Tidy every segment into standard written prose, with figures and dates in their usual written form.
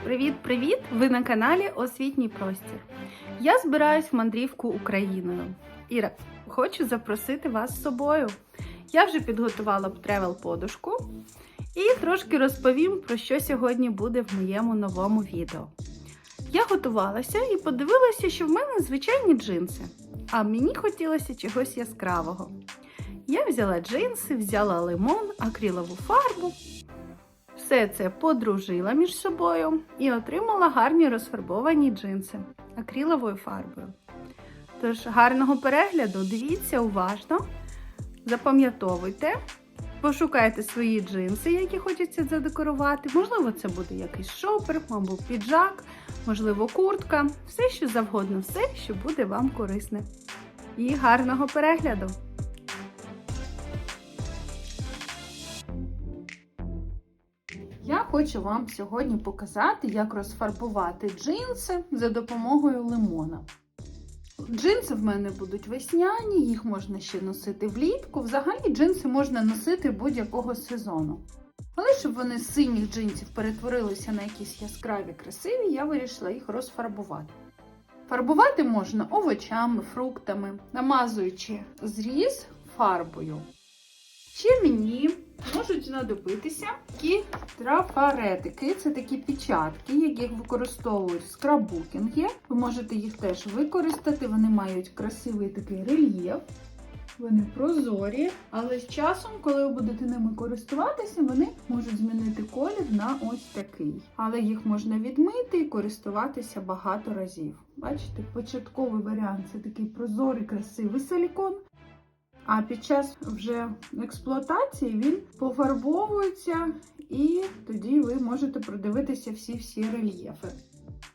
Привіт-привіт! Ви на каналі Освітній простір. Я збираюсь в мандрівку Україною. Іра, хочу запросити вас з собою. Я вже підготувала тревел-подушку і трошки розповім, про що сьогодні буде в моєму новому відео. Я готувалася і подивилася, що в мене звичайні джинси, а мені хотілося чогось яскравого. Я взяла джинси, взяла лимон, акрилову фарбу. Все це подружила між собою і отримала гарні розфарбовані джинси акриловою фарбою. Тож, гарного перегляду, дивіться уважно, запам'ятовуйте, пошукайте свої джинси, які хочеться задекорувати. Можливо, це буде якийсь шопер, мабуть, піджак, можливо, куртка. Все, що завгодно, все, що буде вам корисне. І гарного перегляду! Я хочу вам сьогодні показати, як розфарбувати джинси за допомогою лимона. Джинси в мене будуть весняні, їх можна ще носити влітку. Взагалі джинси можна носити будь-якого сезону. Але щоб вони з синіх джинсів перетворилися на якісь яскраві, красиві, я вирішила їх розфарбувати. Фарбувати можна овочами, фруктами, намазуючи зріз фарбою. Ще мені можуть знадобитися такі трафаретики. Це такі печатки, яких використовують в скраббукінгі. Ви можете їх теж використати, вони мають красивий такий рельєф. Вони прозорі, але з часом, коли ви будете ними користуватися, вони можуть змінити колір на ось такий. Але їх можна відмити і користуватися багато разів. Бачите, початковий варіант – це такий прозорий, красивий силікон. А під час вже експлуатації він пофарбовується, і тоді ви можете продивитися всі рельєфи.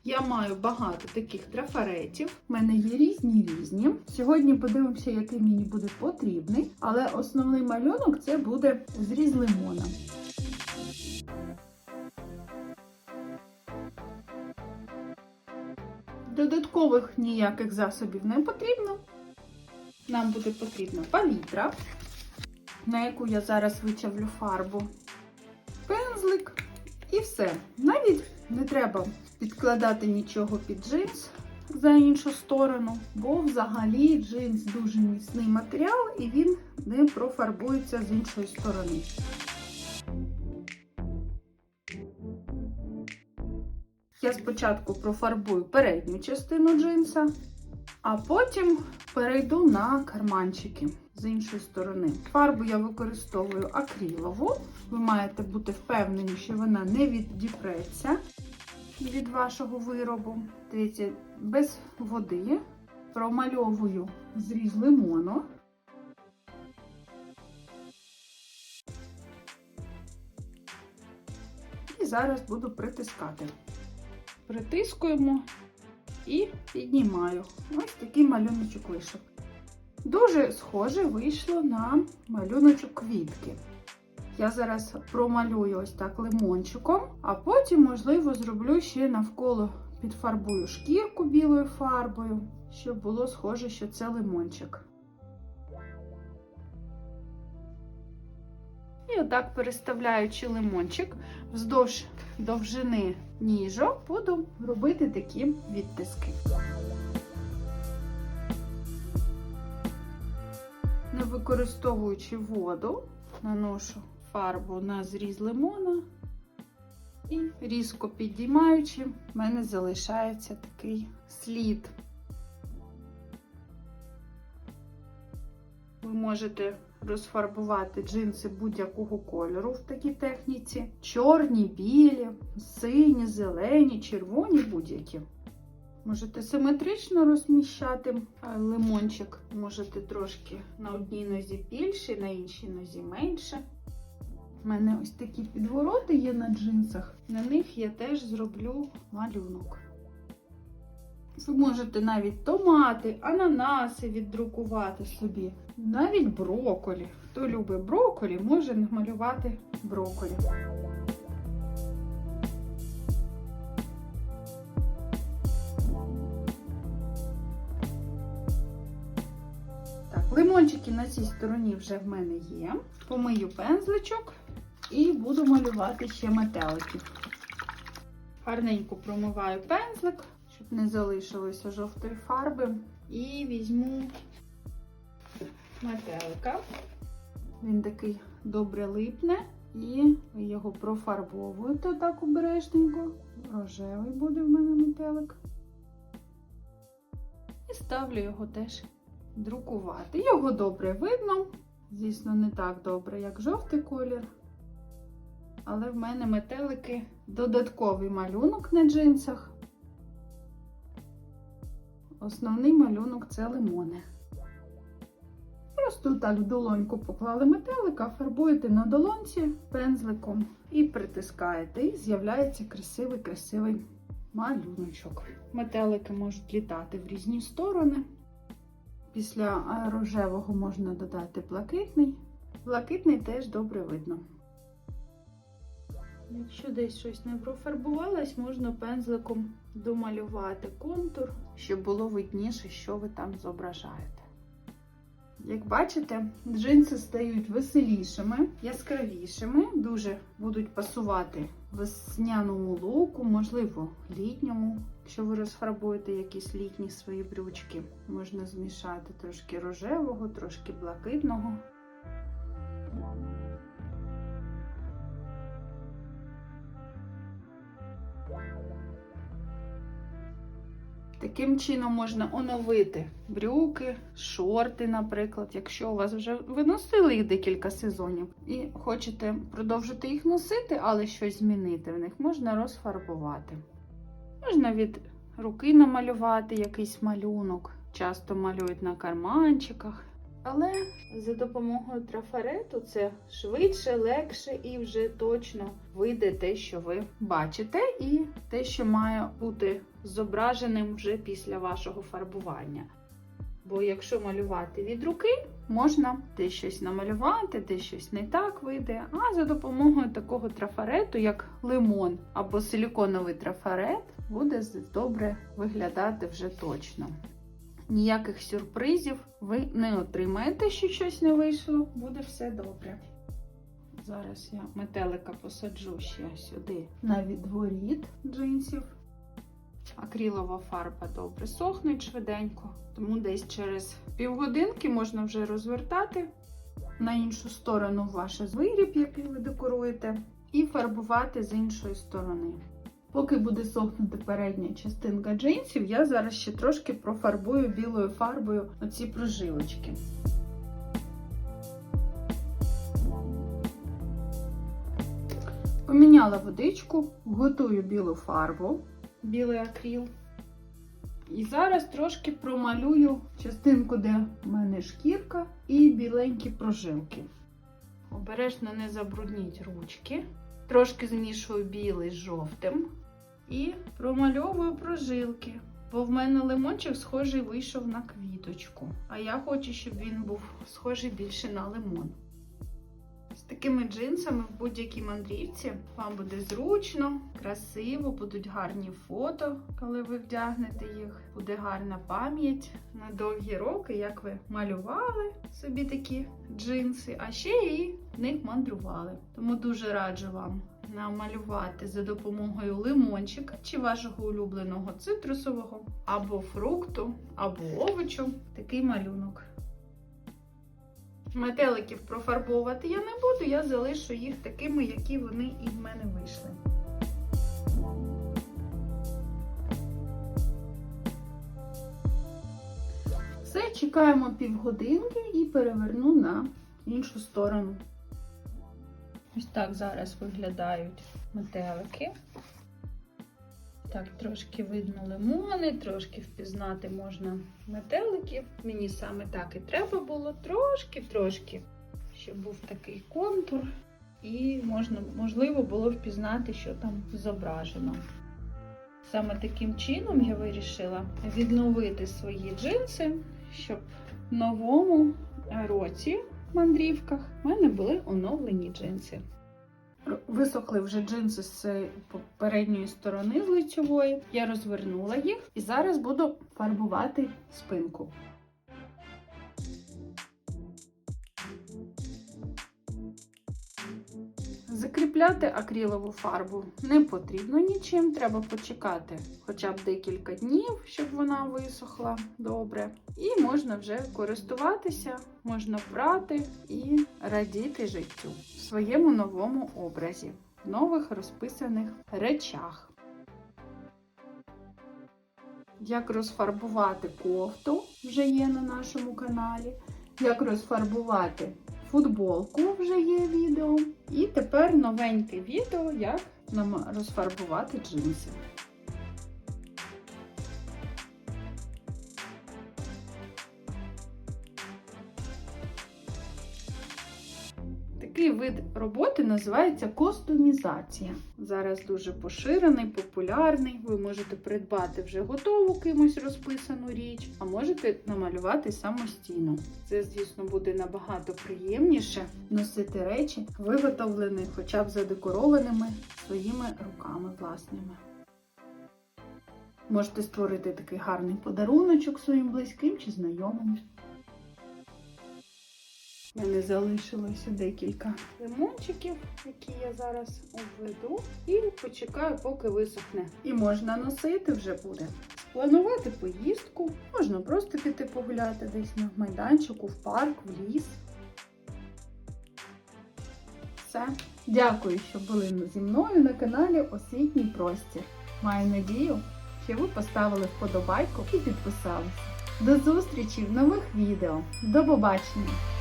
Я маю багато таких трафаретів, в мене є різні. Сьогодні подивимося, який мені буде потрібний, але основний малюнок це буде зріз лимона. Додаткових ніяких засобів не потрібно. Нам буде потрібна палітра, на яку я зараз вичавлю фарбу, пензлик і все. Навіть не треба підкладати нічого під джинс за іншу сторону, бо взагалі джинс дуже міцний матеріал і він не профарбується з іншої сторони. Я спочатку профарбую передню частину джинса, а потім перейду на карманчики з іншої сторони. Фарбу я використовую акрилову. Ви маєте бути впевнені, що вона не відіпреться від вашого виробу. Дивіться, без води промальовую зріз лимону. І зараз буду притискати. Притискуємо і піднімаю. Ось такий малюночок вийшов. Дуже схоже вийшло на малюночок квітки. Я зараз промалюю ось так лимончиком, а потім, можливо, зроблю ще навколо, підфарбую шкірку білою фарбою, щоб було схоже, що це лимончик. І отак, переставляючи лимончик вздовж довжини ніжок, буду робити такі відтиски. Не використовуючи воду, наношу фарбу на зріз лимона і різко підіймаючи, в мене залишається такий слід. Ви можете розфарбувати джинси будь-якого кольору в такій техніці. Чорні, білі, сині, зелені, червоні, будь-які. Можете симетрично розміщати лимончик. Можете трошки на одній нозі більше, на іншій нозі менше. У мене ось такі підвороти є на джинсах. На них я теж зроблю малюнок. Ви можете навіть томати, ананаси віддрукувати собі. Навіть брокколі. Хто любить брокколі, може намалювати брокколі. Так, лимончики на цій стороні вже в мене є. Помию пензличок і буду малювати ще метеликів. Гарненько промиваю пензлик, щоб не залишилося жовтої фарби. І візьму метелика. Він такий добре липне. І ви його профарбовуєте так обережненько. Рожевий буде в мене метелик. І ставлю його теж друкувати. Його добре видно. Звісно, не так добре, як жовтий колір. Але в мене метелики додатковий малюнок на джинсах. Основний малюнок – це лимони. Просто так в долоньку поклали метелика, фарбуєте на долонці пензликом і притискаєте. І з'являється красивий малюночок. Метелики можуть літати в різні сторони. Після рожевого можна додати блакитний. Блакитний теж добре видно. Якщо десь щось не профарбувалось, можна пензликом домалювати контур, щоб було видніше, що ви там зображаєте. Як бачите, джинси стають веселішими, яскравішими, дуже будуть пасувати весняному луку, можливо, літньому. Якщо ви розфарбуєте якісь літні свої брючки, можна змішати трошки рожевого, трошки блакитного. Таким чином можна оновити брюки, шорти, наприклад, якщо у вас вже ви носили їх декілька сезонів і хочете продовжити їх носити, але щось змінити в них, можна розфарбувати. Можна від руки намалювати якийсь малюнок, часто малюють на карманчиках. Але за допомогою трафарету це швидше, легше і вже точно вийде те, що ви бачите, і те, що має бути зображеним вже після вашого фарбування. Бо якщо малювати від руки, можна десь щось намалювати, десь щось не так вийде. А за допомогою такого трафарету, як лимон або силіконовий трафарет, буде добре виглядати вже точно. Ніяких сюрпризів ви не отримаєте, що щось не вийшло, буде все добре. Зараз я метелика посаджу ще сюди на відворіт джинсів. Акрилова фарба добре сохнуть швиденько, тому десь через півгодинки можна вже розвертати на іншу сторону ваш виріб, який ви декоруєте, і фарбувати з іншої сторони. Поки буде сохнути передня частинка джинсів, я зараз ще трошки профарбую білою фарбою оці прожилочки. Поміняла водичку, готую білу фарбу, білий акрил. І зараз трошки промалюю частинку, де в мене шкірка, і біленькі прожилки. Обережно не забрудніть ручки. Трошки змішую білий з жовтим. І промальовую прожилки, бо в мене лимончик схожий вийшов на квіточку. А я хочу, щоб він був схожий більше на лимон. З такими джинсами в будь-якій мандрівці вам буде зручно, красиво, будуть гарні фото, коли ви вдягнете їх. Буде гарна пам'ять на довгі роки, як ви малювали собі такі джинси, а ще і в них мандрували. Тому дуже раджу вам намалювати за допомогою лимончика чи вашого улюбленого цитрусового, або фрукту, або овочу такий малюнок. Метеликів профарбовувати я не буду, я залишу їх такими, які вони і в мене вийшли. Все, чекаємо півгодинки і переверну на іншу сторону. Ось так зараз виглядають метелики. Так, трошки видно лимони, трошки впізнати можна метеликів. Мені саме так і треба було, трошки, щоб був такий контур. І можливо було впізнати, що там зображено. Саме таким чином я вирішила відновити свої джинси, щоб в новому році в мандрівках в мене були оновлені джинси. Висохли вже джинси з передньої сторони, з лицьової. Я розвернула їх і зараз буду фарбувати спинку. Закріпляти акрилову фарбу не потрібно нічим, треба почекати хоча б декілька днів, щоб вона висохла добре. І можна вже користуватися, можна брати і радіти життю в своєму новому образі, в нових розписаних речах. Як розфарбувати кофту вже є на нашому каналі. Як розфарбувати футболку вже є відео. І тепер новеньке відео, як нам розфарбувати джинси. Такий вид роботи називається костюмізація. Зараз дуже поширений, популярний. Ви можете придбати вже готову кимось розписану річ, а можете намалювати самостійно. Це, звісно, буде набагато приємніше носити речі, виготовлені хоча б задекорованими своїми руками власними. Можете створити такий гарний подаруночок своїм близьким чи знайомим. У мене залишилося декілька лимончиків, які я зараз обведу, і почекаю, поки висохне. І можна носити вже буде. Спланувати поїздку, можна просто піти погуляти десь на майданчику, в парк, в ліс. Все. Дякую, що були зі мною на каналі Освітній простір. Маю надію, що ви поставили вподобайку і підписалися. До зустрічі в нових відео. До побачення!